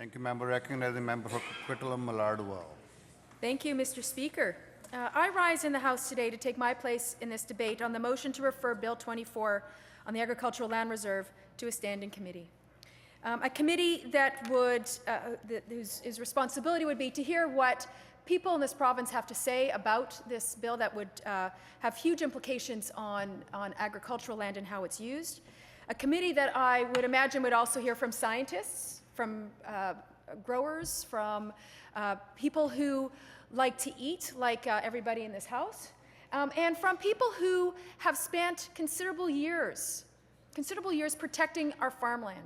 Thank you, member. Recognizing member for Coquitlam-Mallardwell. Thank you, Mr. Speaker. I rise in the House today to take my place in this debate on the motion to refer Bill 24 on the Agricultural Land Reserve to a standing committee. A committee that would, whose responsibility would be to hear what people in this province have to say about this bill that would have huge implications on agricultural land and how it's used. A committee that I would imagine would also hear from scientists, from growers, from people who like to eat, like everybody in this House, and from people who have spent considerable years protecting our farmland.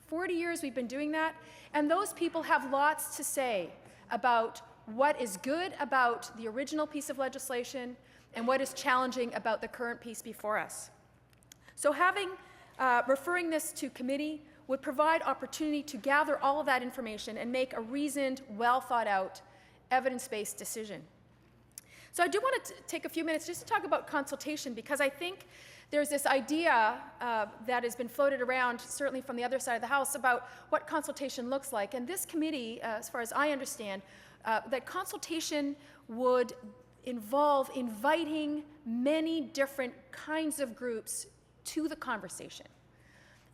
40 years we've been doing that, and those people have lots to say about what is good about the original piece of legislation and what is challenging about the current piece before us. So referring this to committee would provide opportunity to gather all of that information and make a reasoned, well thought out, evidence-based decision. So I do want to take a few minutes just to talk about consultation, because I think there's this idea that has been floated around, certainly from the other side of the House, about what consultation looks like. And this committee, as far as I understand, that consultation would involve inviting many different kinds of groups to the conversation,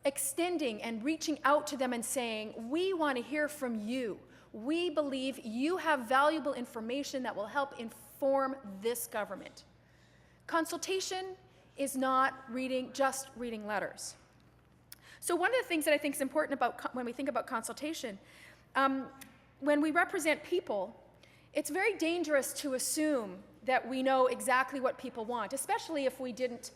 extending and reaching out to them and saying, we want to hear from you. We believe you have valuable information that will help inform this government. Consultation is not just reading letters. So one of the things that I think is important about when we think about consultation, when we represent people, it's very dangerous to assume that we know exactly what people want, especially if we didn't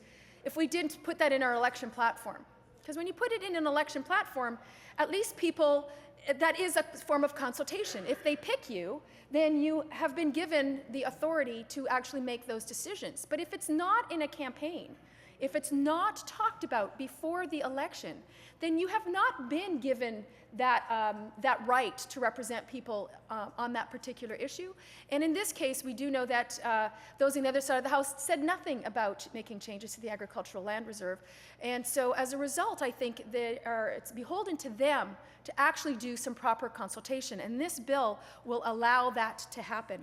put that in our election platform. Because when you put it in an election platform, at least people, that is a form of consultation. If they pick you, then you have been given the authority to actually make those decisions. But if it's not in a campaign, if it's not talked about before the election, then you have not been given that right to represent people on that particular issue. And in this case, we do know that those on the other side of the House said nothing about making changes to the Agricultural Land Reserve. And so as a result, I think it's beholden to them to actually do some proper consultation. And this bill will allow that to happen.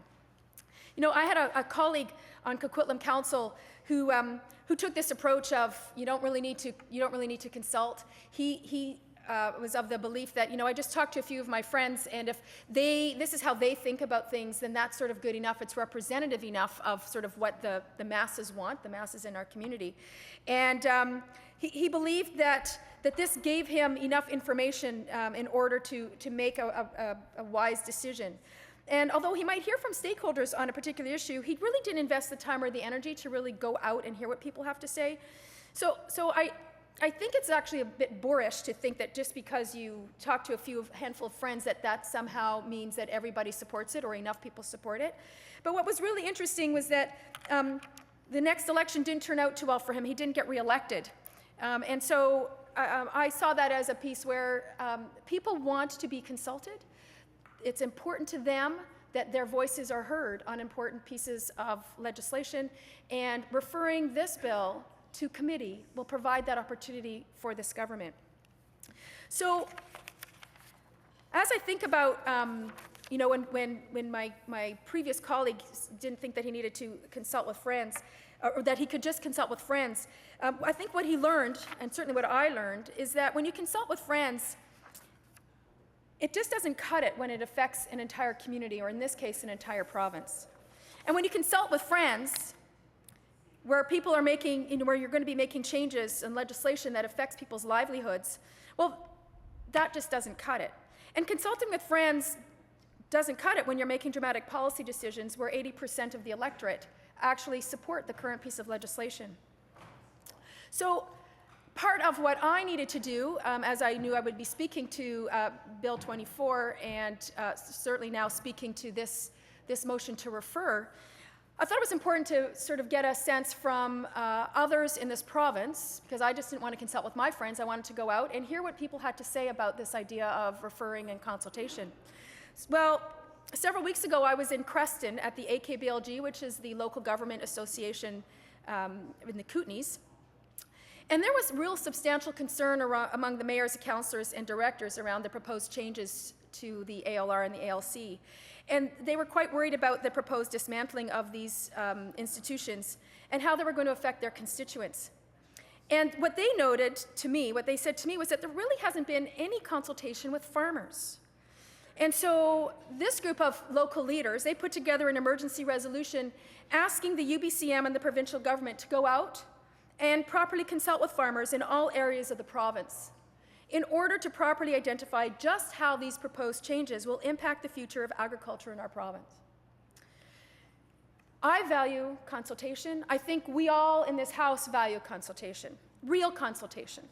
You know, I had a colleague on Coquitlam Council who took this approach of you don't really need to consult. He was of the belief that, you know, I just talked to a few of my friends, and if this is how they think about things, then that's sort of good enough. It's representative enough of sort of what the masses want, the masses in our community. And he believed that this gave him enough information in order to make a wise decision. And although he might hear from stakeholders on a particular issue, he really didn't invest the time or the energy to really go out and hear what people have to say. So I think it's actually a bit boorish to think that just because you talk to a handful of friends that somehow means that everybody supports it or enough people support it. But what was really interesting was that the next election didn't turn out too well for him. He didn't get reelected. And so I saw that as a piece where people want to be consulted. It's important to them that their voices are heard on important pieces of legislation, and referring this bill to committee will provide that opportunity for this government. So as I think about, you know, when my previous colleague didn't think that he needed to consult with friends, or that he could just consult with friends, I think what he learned, and certainly what I learned, is that when you consult with friends, it just doesn't cut it when it affects an entire community, or in this case, an entire province. And when you consult with friends, where people are making, you know, where you're going to be making changes in legislation that affects people's livelihoods, well, that just doesn't cut it. And consulting with friends doesn't cut it when you're making dramatic policy decisions where 80% of the electorate actually support the current piece of legislation. So part of what I needed to do, as I knew I would be speaking to Bill 24 and certainly now speaking to this motion to refer, I thought it was important to sort of get a sense from others in this province, because I just didn't want to consult with my friends. I wanted to go out and hear what people had to say about this idea of referring and consultation. Well, several weeks ago, I was in Creston at the AKBLG, which is the local government association in the Kootenays. And there was real substantial concern among the mayors, councillors, and directors around the proposed changes to the ALR and the ALC. And they were quite worried about the proposed dismantling of these institutions and how they were going to affect their constituents. And what they noted to me, what they said to me, was that there really hasn't been any consultation with farmers. And so this group of local leaders, they put together an emergency resolution asking the UBCM and the provincial government to go out and properly consult with farmers in all areas of the province in order to properly identify just how these proposed changes will impact the future of agriculture in our province. I value consultation. I think we all in this House value consultation, real consultation.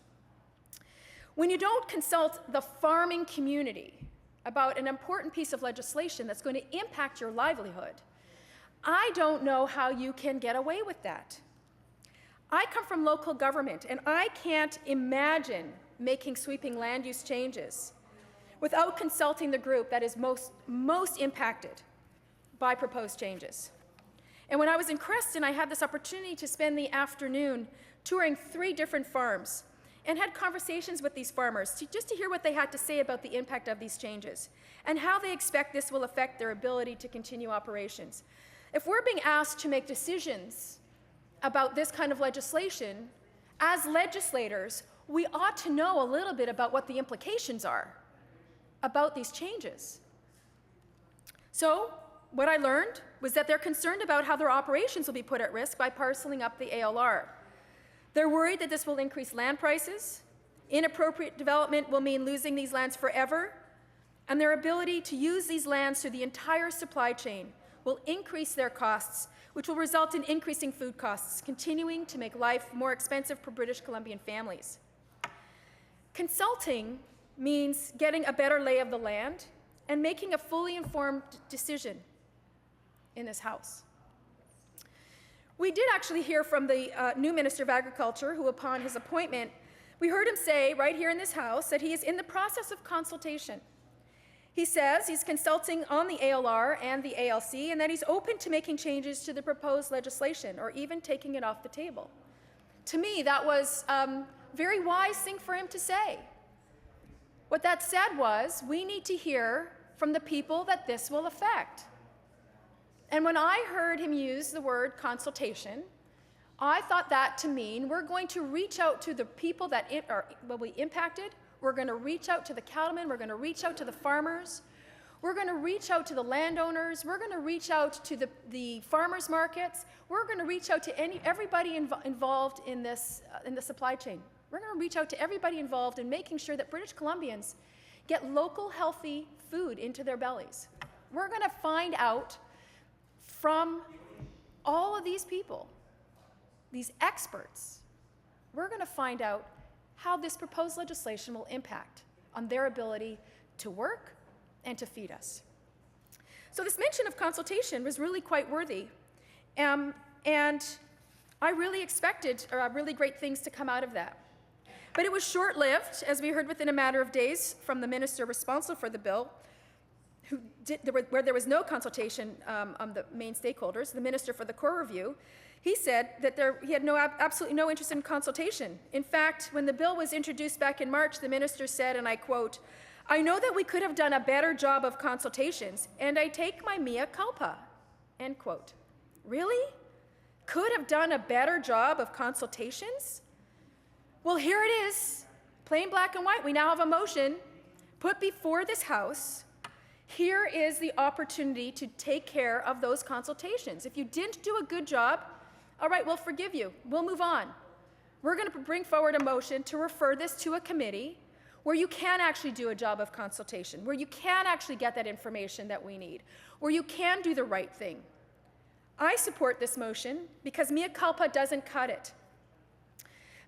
When you don't consult the farming community about an important piece of legislation that's going to impact your livelihood, I don't know how you can get away with that. I come from local government, and I can't imagine making sweeping land use changes without consulting the group that is most impacted by proposed changes. And when I was in Creston, I had this opportunity to spend the afternoon touring 3 different farms and had conversations with these farmers just to hear what they had to say about the impact of these changes and how they expect this will affect their ability to continue operations. If we're being asked to make decisions about this kind of legislation, as legislators, we ought to know a little bit about what the implications are about these changes. So what I learned was that they're concerned about how their operations will be put at risk by parceling up the ALR. They're worried that this will increase land prices, inappropriate development will mean losing these lands forever, and their ability to use these lands through the entire supply chain will increase their costs, which will result in increasing food costs, continuing to make life more expensive for British Columbian families. Consulting means getting a better lay of the land and making a fully informed decision in this House. We did actually hear from the new Minister of Agriculture, who upon his appointment, we heard him say right here in this House that he is in the process of consultation. He says he's consulting on the ALR and the ALC and that he's open to making changes to the proposed legislation or even taking it off the table. To me, that was a very wise thing for him to say. What that said was, we need to hear from the people that this will affect. And when I heard him use the word consultation, I thought that to mean we're going to reach out to the people that will be impacted. We're going to reach out to the cattlemen. We're going to reach out to the farmers. We're going to reach out to the landowners. We're going to reach out to the farmers markets. We're going to reach out to everybody involved in this in the supply chain. We're going to reach out to everybody involved in making sure that British Columbians get local, healthy food into their bellies. We're going to find out from all of these people, these experts, we're going to find out how this proposed legislation will impact on their ability to work and to feed us. So this mention of consultation was really quite worthy. And I really expected really great things to come out of that. But it was short-lived, as we heard within a matter of days from the minister responsible for the bill, where there was no consultation on the main stakeholders, the minister for the core review. He said that he had absolutely no interest in consultation. In fact, when the bill was introduced back in March, the minister said, and I quote, "I know that we could have done a better job of consultations, and I take my mea culpa," end quote. Really? Could have done a better job of consultations? Well, here it is, plain black and white. We now have a motion put before this House. Here is the opportunity to take care of those consultations. If you didn't do a good job, all right, we'll forgive you. We'll move on. We're going to bring forward a motion to refer this to a committee where you can actually do a job of consultation, where you can actually get that information that we need, where you can do the right thing. I support this motion because mea culpa doesn't cut it.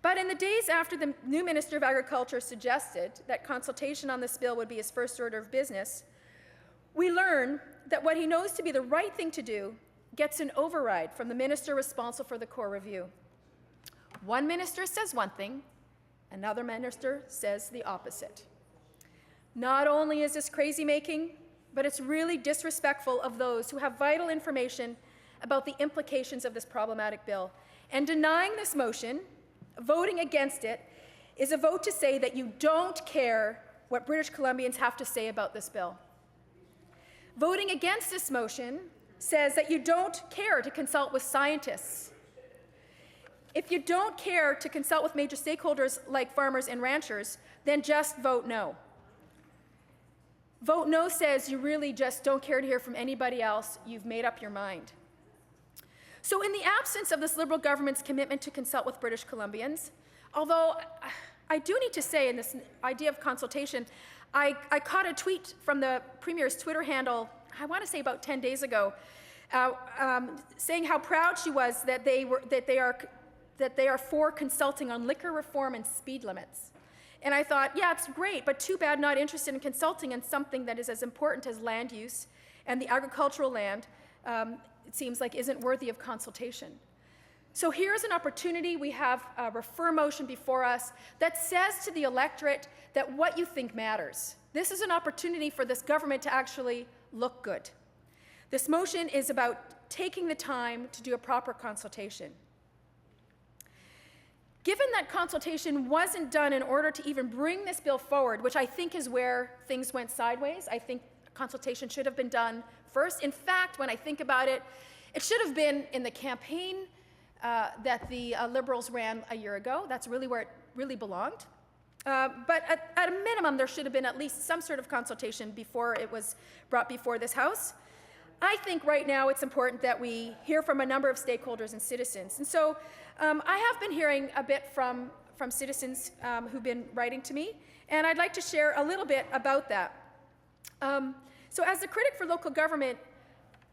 But in the days after the new Minister of Agriculture suggested that consultation on this bill would be his first order of business, we learn that what he knows to be the right thing to do gets an override from the minister responsible for the core review. One minister says one thing, another minister says the opposite. Not only is this crazy-making, but it's really disrespectful of those who have vital information about the implications of this problematic bill. And denying this motion, voting against it, is a vote to say that you don't care what British Columbians have to say about this bill. Voting against this motion says that you don't care to consult with scientists. If you don't care to consult with major stakeholders like farmers and ranchers, then just vote no. Vote no says you really just don't care to hear from anybody else. You've made up your mind. So in the absence of this Liberal government's commitment to consult with British Columbians, although I do need to say in this idea of consultation, I caught a tweet from the Premier's Twitter handle, I want to say about 10 days ago, saying how proud she was that they are for consulting on liquor reform and speed limits. And I thought, yeah, it's great, but too bad not interested in consulting on something that is as important as land use and the agricultural land, it seems like isn't worthy of consultation. So here's an opportunity. We have a refer motion before us that says to the electorate that what you think matters. This is an opportunity for this government to actually look good. This motion is about taking the time to do a proper consultation. Given that consultation wasn't done in order to even bring this bill forward, which I think is where things went sideways, I think consultation should have been done first. In fact, when I think about it, it should have been in the campaign that the Liberals ran a year ago. That's really where it really belonged. But at a minimum, there should have been at least some sort of consultation before it was brought before this House. I think right now it's important that we hear from a number of stakeholders and citizens. And so I have been hearing a bit from citizens who've been writing to me, and I'd like to share a little bit about that. So as a critic for local government,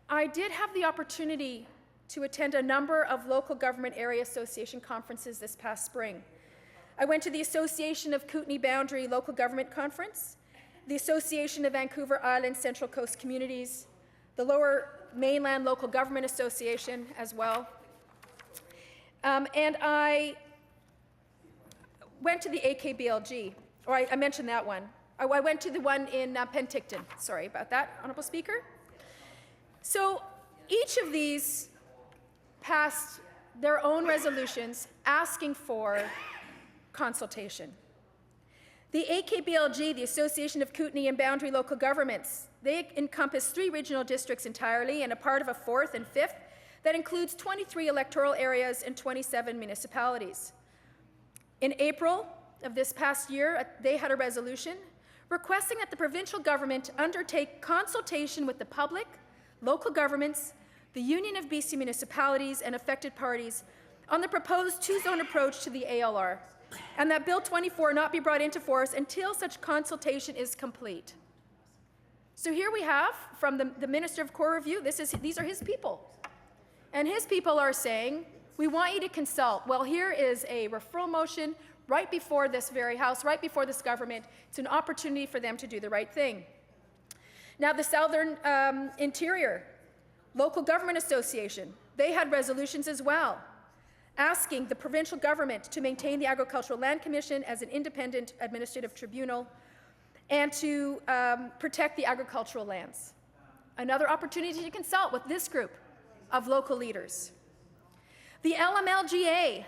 I did have the opportunity to attend a number of local government area association conferences this past spring. I went to the Association of Kootenay Boundary Local Government Conference, the Association of Vancouver Island Central Coast Communities, the Lower Mainland Local Government Association as well. And I went to the AKBLG, or I mentioned that one. I went to the one in Penticton. Sorry about that, Honourable Speaker. So each of these passed their own resolutions asking for consultation. The AKBLG, the Association of Kootenay and Boundary Local Governments, they encompass 3 regional districts entirely and a part of a 4th and 5th that includes 23 electoral areas and 27 municipalities. In April of this past year, they had a resolution requesting that the provincial government undertake consultation with the public, local governments, the Union of BC Municipalities and affected parties on the proposed 2-zone approach to the ALR, and that Bill 24 not be brought into force until such consultation is complete. So here we have, from the Minister of Core Review, these are his people. And his people are saying, we want you to consult. Well, here is a referral motion right before this very House, right before this government. It's an opportunity for them to do the right thing. Now, the Southern Interior Local Government Association, they had resolutions as well, asking the provincial government to maintain the Agricultural Land Commission as an independent administrative tribunal and to protect the agricultural lands. Another opportunity to consult with this group of local leaders. The LMLGA,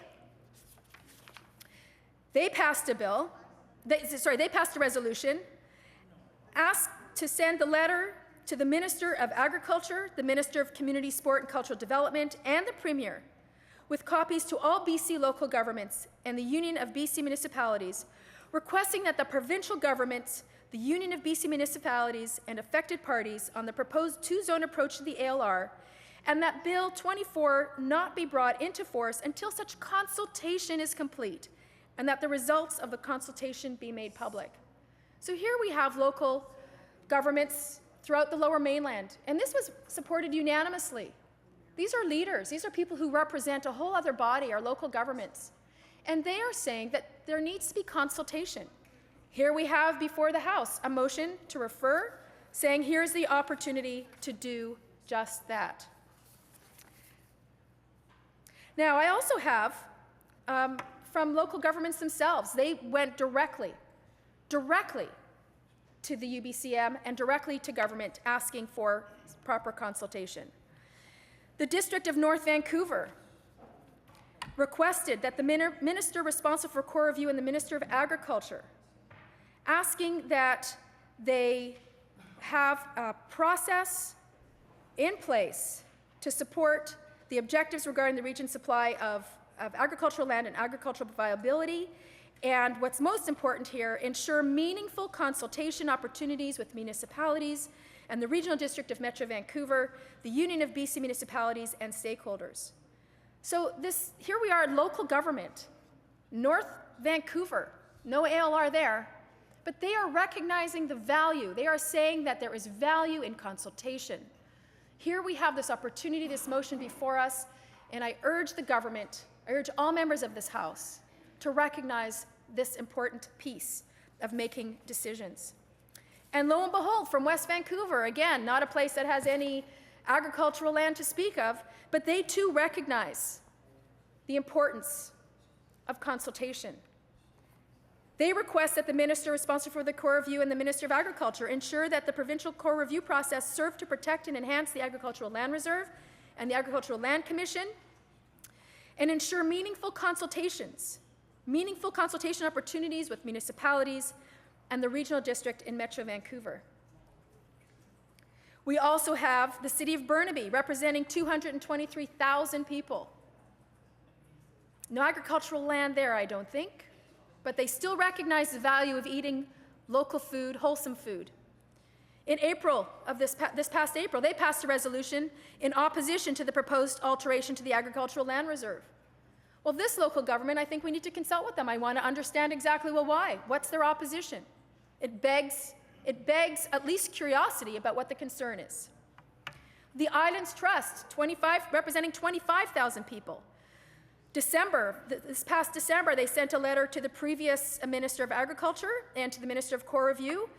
they passed a bill, they passed a resolution, asked to send the letter to the Minister of Agriculture, the Minister of Community, Sport and Cultural Development, and the Premier, with copies to all BC local governments and the Union of BC Municipalities, requesting that the provincial governments, the Union of BC Municipalities, and affected parties on the proposed 2-zone approach to the ALR, and that Bill 24 not be brought into force until such consultation is complete, and that the results of the consultation be made public. So here we have local governments throughout the Lower Mainland, and this was supported unanimously. These are leaders. These are people who represent a whole other body, our local governments. And they are saying that there needs to be consultation. Here we have before the House a motion to refer, saying here's the opportunity to do just that. Now, I also have from local governments themselves, they went directly to the UBCM and directly to government asking for proper consultation. The District of North Vancouver requested that the minister responsible for Core Review and the Minister of Agriculture asking that they have a process in place to support the objectives regarding the region's supply of agricultural land and agricultural viability, and what's most important here, ensure meaningful consultation opportunities with municipalities and the Regional District of Metro Vancouver, the Union of BC Municipalities, and stakeholders. So here we are, local government, North Vancouver, no ALR there, but they are recognizing the value. They are saying that there is value in consultation. Here we have this opportunity, this motion before us, and I urge the government, I urge all members of this House to recognize this important piece of making decisions. And lo and behold, from West Vancouver, again, not a place that has any agricultural land to speak of, but they too recognize the importance of consultation. They request that the minister responsible for the core review and the Minister of Agriculture ensure that the provincial core review process serve to protect and enhance the Agricultural Land Reserve and the Agricultural Land Commission, and ensure meaningful consultation opportunities with municipalities and the Regional District in Metro Vancouver. We also have the City of Burnaby, representing 223,000 people. No agricultural land there, I don't think, but they still recognize the value of eating local food, wholesome food. In April of this past April, they passed a resolution in opposition to the proposed alteration to the Agricultural Land Reserve. Well, this local government, I think we need to consult with them. I want to understand exactly, well, why? What's their opposition? It begs at least curiosity about what the concern is. The Islands Trust, representing 25,000 people. This past December, they sent a letter to the previous Minister of Agriculture and to the Minister of Core Review,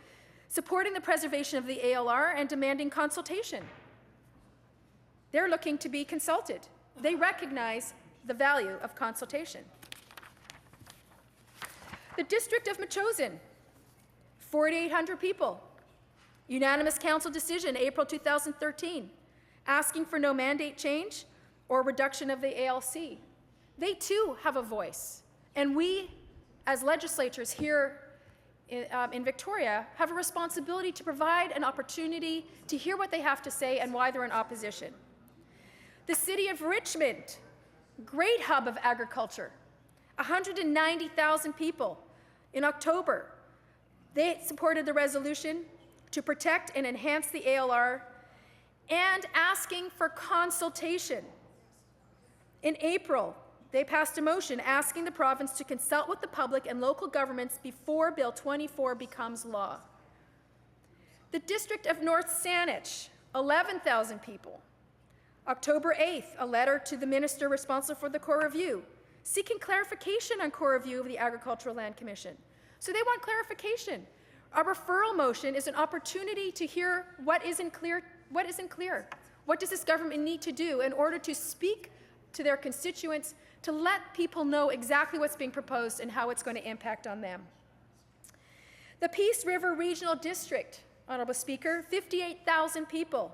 supporting the preservation of the ALR and demanding consultation. They're looking to be consulted. They recognize the value of consultation. The District of Metchosin, 4,800 people. Unanimous council decision, April 2013, asking for no mandate change or reduction of the ALC. They too have a voice, and we, as legislators here in Victoria, have a responsibility to provide an opportunity to hear what they have to say and why they're in opposition. The City of Richmond, great hub of agriculture, 190,000 people. In October, they supported the resolution to protect and enhance the ALR and asking for consultation. In April, they passed a motion asking the province to consult with the public and local governments before Bill 24 becomes law. The District of North Saanich, 11,000 people. October 8th, a letter to the minister responsible for the core review, seeking clarification on core review of the Agricultural Land Commission. So they want clarification. A referral motion is an opportunity to hear what isn't clear. What does this government need to do in order to speak to their constituents, to let people know exactly what's being proposed and how it's going to impact on them. The Peace River Regional District, Honourable Speaker, 58,000 people.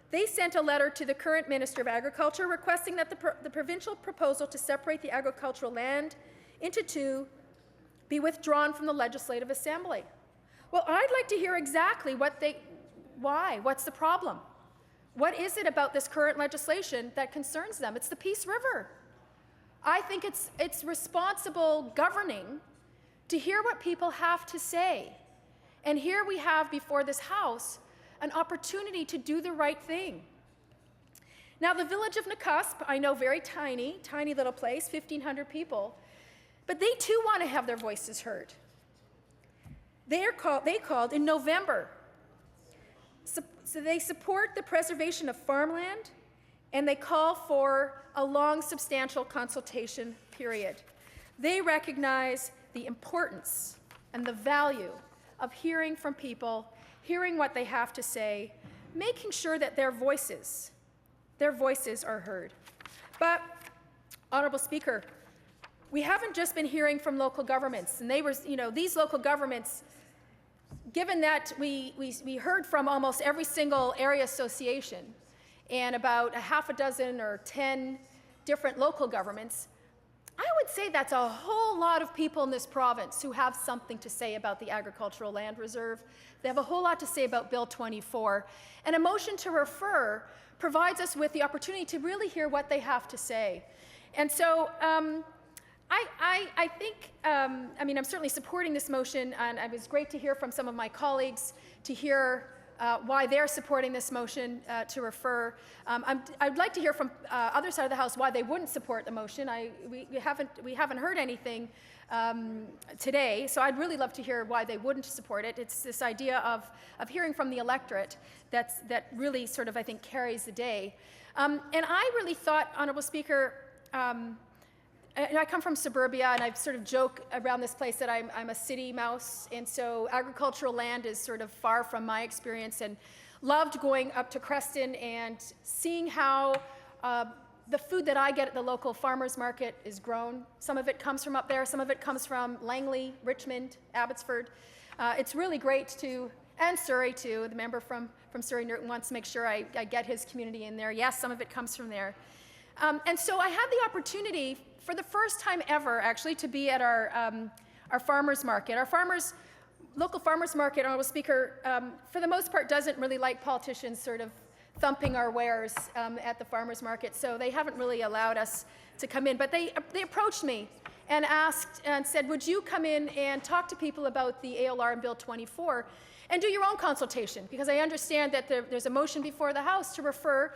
They sent a letter to the current Minister of Agriculture requesting that the provincial proposal to separate the agricultural land into two be withdrawn from the Legislative Assembly. Well, I'd like to hear exactly why, what's the problem? What is it about this current legislation that concerns them? It's the Peace River. I think it's responsible governing to hear what people have to say. And here we have before this House an opportunity to do the right thing. Now, the village of Nakusp, I know, very tiny little place, 1,500 people, but they too want to have their voices heard. They called in November. So they support the preservation of farmland, and they call for a long, substantial consultation period. They recognize the importance and the value of hearing from people, hearing what they have to say, making sure that their voices are heard. But, Honourable Speaker, we haven't just been hearing from local governments, and these local governments, given that we heard from almost every single area association and about a half a dozen or 10 different local governments, I would say that's a whole lot of people in this province who have something to say about the Agricultural Land Reserve. They have a whole lot to say about Bill 24. And a motion to refer provides us with the opportunity to really hear what they have to say. And so I think, I mean, I'm certainly supporting this motion, and it was great to hear from some of my colleagues to hear why they're supporting this motion to refer. I'd like to hear from other side of the House why they wouldn't support the motion. We haven't heard anything today, so I'd really love to hear why they wouldn't support it. It's this idea of hearing from the electorate that really sort of, I think, carries the day. And I really thought, Honourable Speaker, and I come from suburbia, and I sort of joke around this place that I'm a city mouse, and so agricultural land is sort of far from my experience, and loved going up to Creston and seeing how the food that I get at the local farmers market is grown. Some of it comes from up there, some of it comes from Langley, Richmond, Abbotsford. It's really great to, and Surrey too, the member from Surrey Newton wants to make sure I get his community in there. Yes, some of it comes from there. And so I had the opportunity for the first time ever, actually, to be at our farmers market. Our local farmers market, Honourable Speaker, for the most part doesn't really like politicians sort of thumping our wares at the farmers market, so they haven't really allowed us to come in. But they approached me and asked and said, would you come in and talk to people about the ALR and Bill 24 and do your own consultation? Because I understand that there's a motion before the House to refer,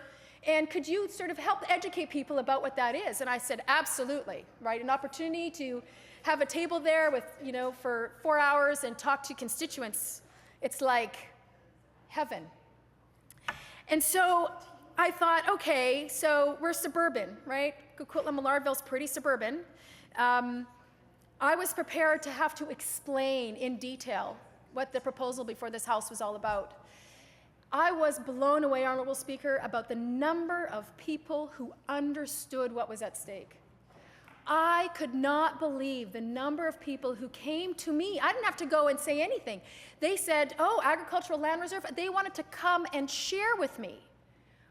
and could you sort of help educate people about what that is? And I said, absolutely, right? An opportunity to have a table there with, you know, for 4 hours and talk to constituents. It's like heaven. And so I thought, okay, so we're suburban, right? Coquitlam-Millardville's pretty suburban. I was prepared to have to explain in detail what the proposal before this House was all about. I was blown away, Honourable Speaker, about the number of people who understood what was at stake. I could not believe the number of people who came to me. I didn't have to go and say anything. They said, oh, Agricultural Land Reserve. They wanted to come and share with me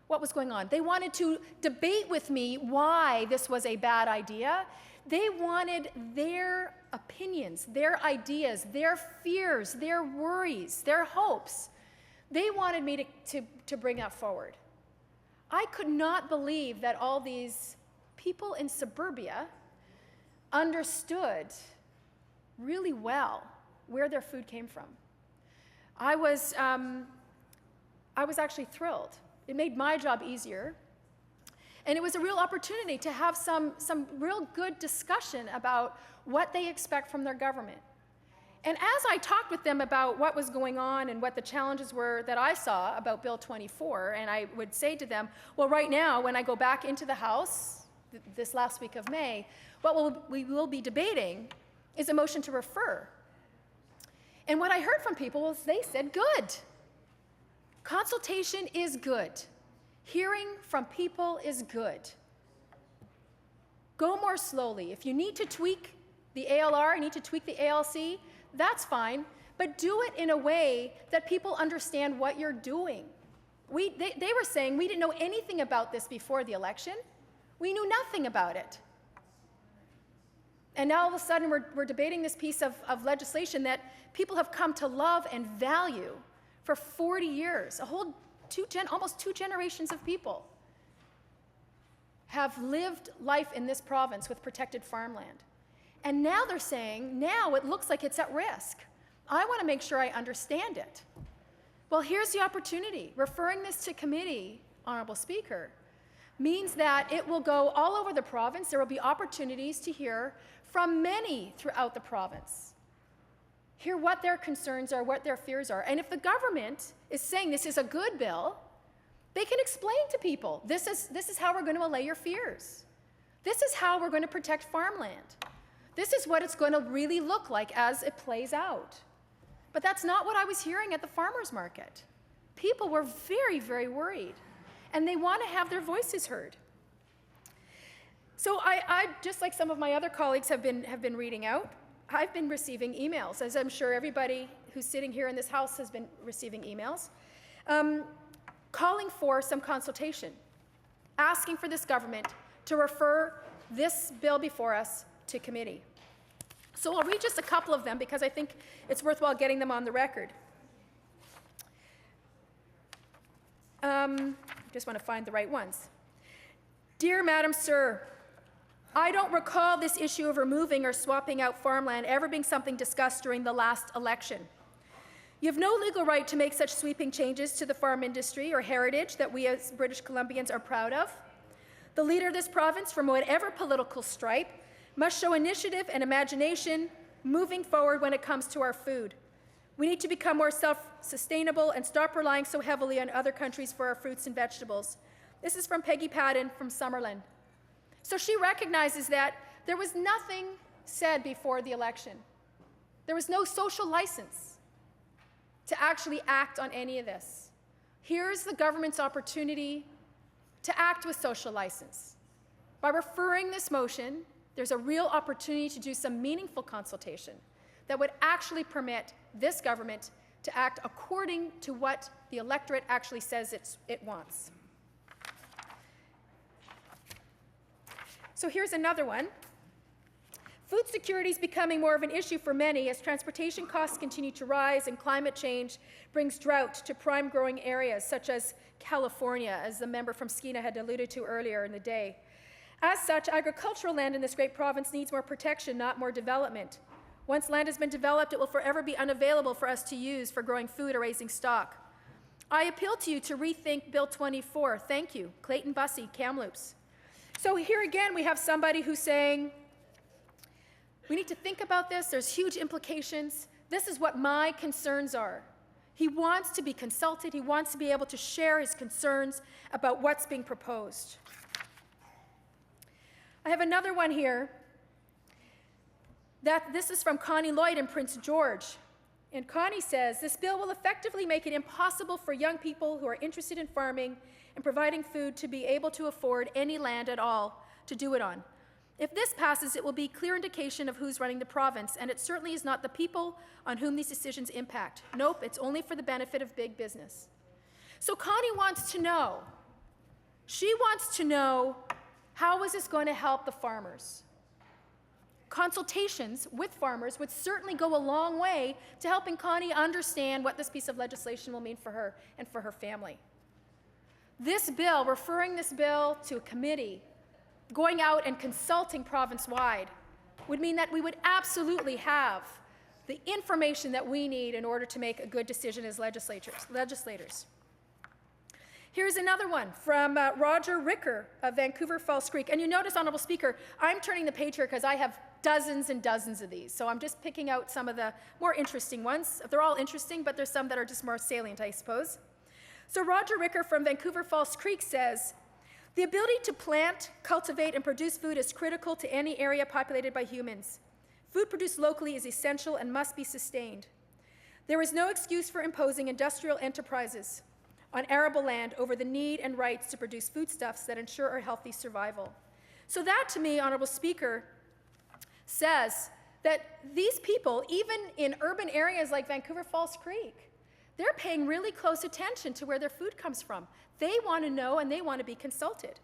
what was going on. They wanted to debate with me why this was a bad idea. They wanted their opinions, their ideas, their fears, their worries, their hopes. They wanted me to bring that forward. I could not believe that all these people in suburbia understood really well where their food came from. I was actually thrilled. It made my job easier. And it was a real opportunity to have some real good discussion about what they expect from their government. And as I talked with them about what was going on and what the challenges were that I saw about Bill 24, and I would say to them, well, right now, when I go back into the House this last week of May, what we will be debating is a motion to refer. And what I heard from people was they said, good. Consultation is good. Hearing from people is good. Go more slowly. If you need to tweak the ALR, you need to tweak the ALC, that's fine, but do it in a way that people understand what you're doing. They were saying we didn't know anything about this before the election. We knew nothing about it. And now all of a sudden we're debating this piece of legislation that people have come to love and value for 40 years. Almost two generations of people have lived life in this province with protected farmland. And now they're saying, now it looks like it's at risk. I want to make sure I understand it. Well, here's the opportunity. Referring this to committee, Honourable Speaker, means that it will go all over the province. There will be opportunities to hear from many throughout the province. Hear what their concerns are, what their fears are. And if the government is saying this is a good bill, they can explain to people, this is how we're going to allay your fears. This is how we're going to protect farmland. This is what it's going to really look like as it plays out. But that's not what I was hearing at the farmers market. People were very, very worried, and they want to have their voices heard. So I just like some of my other colleagues have been reading out, I've been receiving emails, as I'm sure everybody who's sitting here in this House has been receiving emails, calling for some consultation, asking for this government to refer this bill before us to committee. So I'll read just a couple of them because I think it's worthwhile getting them on the record. Just want to find the right ones. Dear Madam Sir, I don't recall this issue of removing or swapping out farmland ever being something discussed during the last election. You have no legal right to make such sweeping changes to the farm industry or heritage that we as British Columbians are proud of. The leader of this province, from whatever political stripe, must show initiative and imagination moving forward when it comes to our food. We need to become more self-sustainable and stop relying so heavily on other countries for our fruits and vegetables. This is from Peggy Padden from Summerlin. So she recognizes that there was nothing said before the election. There was no social license to actually act on any of this. Here's the government's opportunity to act with social license. By referring this motion, there's a real opportunity to do some meaningful consultation that would actually permit this government to act according to what the electorate actually says it wants. So here's another one. Food security is becoming more of an issue for many as transportation costs continue to rise and climate change brings drought to prime growing areas such as California, as the member from Skeena had alluded to earlier in the day. As such, agricultural land in this great province needs more protection, not more development. Once land has been developed, it will forever be unavailable for us to use for growing food or raising stock. I appeal to you to rethink Bill 24. Thank you. Clayton Bussey, Kamloops. So here again, we have somebody who's saying, we need to think about this. There's huge implications. This is what my concerns are. He wants to be consulted. He wants to be able to share his concerns about what's being proposed. I have another one here. This is from Connie Lloyd in Prince George. And Connie says, this bill will effectively make it impossible for young people who are interested in farming and providing food to be able to afford any land at all to do it on. If this passes, it will be a clear indication of who's running the province, and it certainly is not the people on whom these decisions impact. Nope, it's only for the benefit of big business. So Connie wants to know. She wants to know, how is this going to help the farmers? Consultations with farmers would certainly go a long way to helping Connie understand what this piece of legislation will mean for her and for her family. This bill, referring this bill to a committee, going out and consulting province-wide, would mean that we would absolutely have the information that we need in order to make a good decision as legislators. Here's another one from Roger Ricker of Vancouver Falls Creek. And you notice, Honourable Speaker, I'm turning the page here because I have dozens and dozens of these. So I'm just picking out some of the more interesting ones. They're all interesting, but there's some that are just more salient, I suppose. So Roger Ricker from Vancouver Falls Creek says, the ability to plant, cultivate, and produce food is critical to any area populated by humans. Food produced locally is essential and must be sustained. There is no excuse for imposing industrial enterprises on arable land over the need and rights to produce foodstuffs that ensure our healthy survival. So that, to me, Honourable Speaker, says that these people, even in urban areas like Vancouver Falls Creek, they're paying really close attention to where their food comes from. They want to know and they want to be consulted.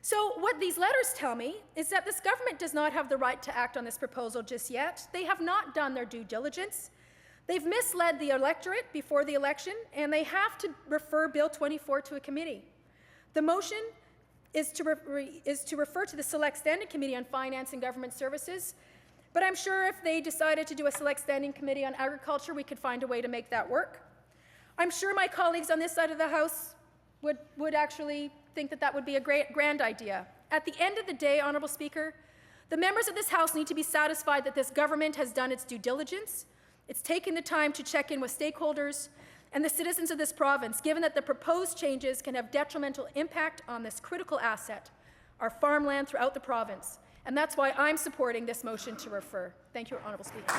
So what these letters tell me is that this government does not have the right to act on this proposal just yet. They have not done their due diligence. They've misled the electorate before the election, and they have to refer Bill 24 to a committee. The motion is to refer to the Select Standing Committee on Finance and Government Services, but I'm sure if they decided to do a Select Standing Committee on Agriculture, we could find a way to make that work. I'm sure my colleagues on this side of the House would actually think that that would be a grand idea. At the end of the day, Honourable Speaker, the members of this House need to be satisfied that this government has done its due diligence. It's taken the time to check in with stakeholders and the citizens of this province, given that the proposed changes can have detrimental impact on this critical asset, our farmland throughout the province. And that's why I'm supporting this motion to refer. Thank you, Honourable Speaker.